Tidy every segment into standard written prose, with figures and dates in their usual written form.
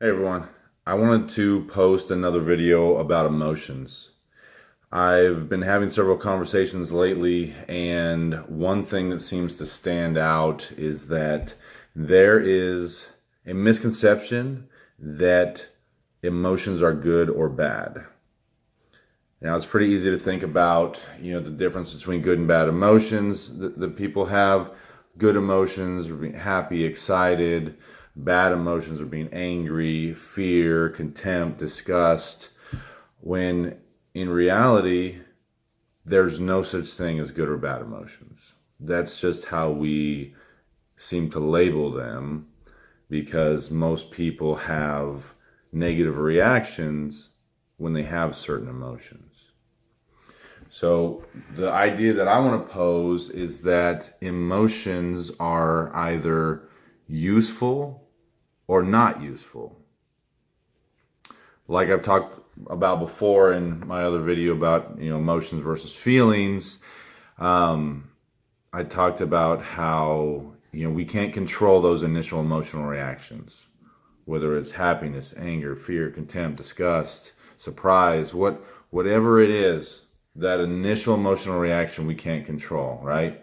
Hey everyone, I wanted to post another video about emotions. I've been having several conversations lately, and one thing that seems to stand out is that there is a misconception that emotions are good or bad. Now, it's pretty easy to think about, the difference between good and bad emotions that people have. Good emotions are being happy, excited. Bad emotions are being angry, fear, contempt, disgust. When in reality, there's no such thing as good or bad emotions. That's just how we seem to label them because most people have negative reactions when they have certain emotions. So the idea that I want to pose is that emotions are either useful or not useful. Like I've talked about before in my other video about, emotions versus feelings. I talked about how, we can't control those initial emotional reactions, whether it's happiness, anger, fear, contempt, disgust, surprise, whatever it is, that initial emotional reaction we can't control, right?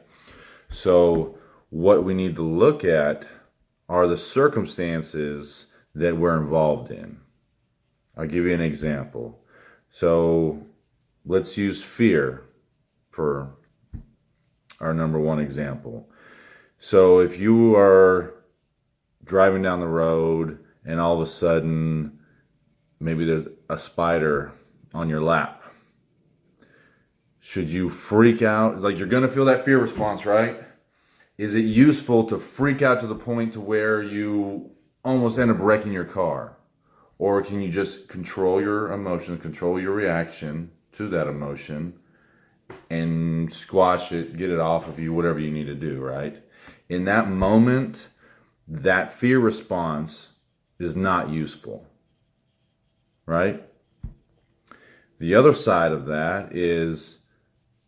So what we need to look at are the circumstances that we're involved in. I'll give you an example. So let's use fear for our number one example. So if you are driving down the road and all of a sudden maybe there's a spider on your lap, should you freak out? Like, you're going to feel that fear response, right? Is it useful to freak out to the point to where you almost end up wrecking your car? Or can you just control your emotions, control your reaction to that emotion and squash it, get it off of you, whatever you need to do, right? In that moment, that fear response is not useful, right? The other side of that is,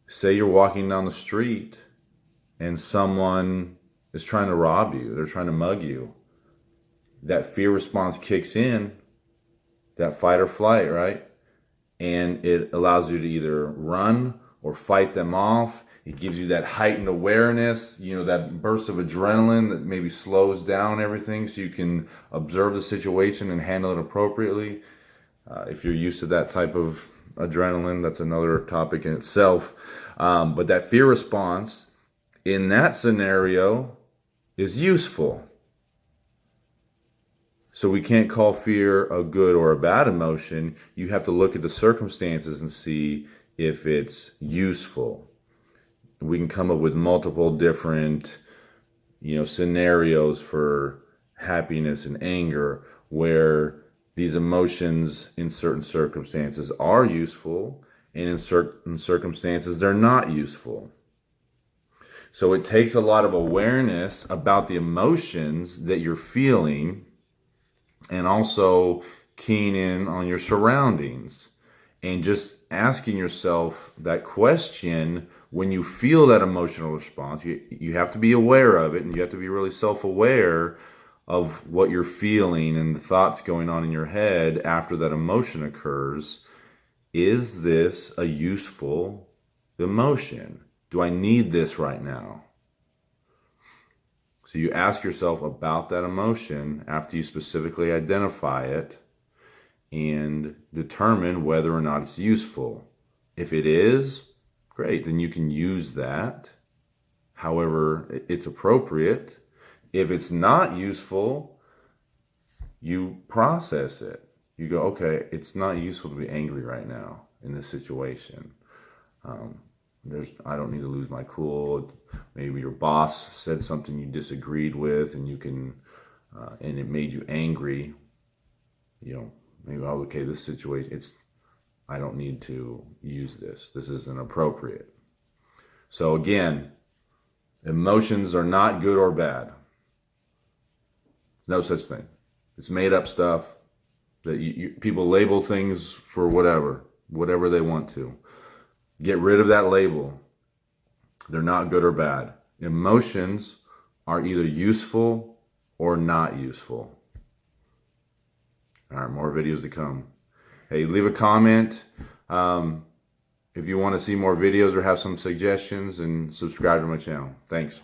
say you're walking down the street and someone is trying to rob you, they're trying to mug you. That fear response kicks in, that fight or flight, right? And it allows you to either run or fight them off. It gives you that heightened awareness, that burst of adrenaline that maybe slows down everything so you can observe the situation and handle it appropriately. If you're used to that type of adrenaline, that's another topic in itself. But that fear response in that scenario is useful. So we can't call fear a good or a bad emotion. You have to look at the circumstances and see if it's useful. We can come up with multiple different, scenarios for happiness and anger where these emotions in certain circumstances are useful and in certain circumstances they're not useful. So it takes a lot of awareness about the emotions that you're feeling and also keying in on your surroundings and just asking yourself that question when you feel that emotional response. You have to be aware of it, and you have to be really self-aware of what you're feeling and the thoughts going on in your head after that emotion occurs. Is this a useful emotion? Do I need this right now? So you ask yourself about that emotion after you specifically identify it and determine whether or not it's useful. If it is, great, then you can use that however it's appropriate. If it's not useful, you process it. You go, okay, it's not useful to be angry right now in this situation. I don't need to lose my cool. Maybe your boss said something you disagreed with, and and it made you angry. Maybe, okay, this situation, I don't need to use this. This isn't appropriate. So again, emotions are not good or bad. No such thing. It's made up stuff that people label things for whatever they want to. Get rid of that label. They're not good or bad. Emotions are either useful or not useful. All right, more videos to come. Hey, leave a comment if you want to see more videos or have some suggestions, and subscribe to my channel. Thanks.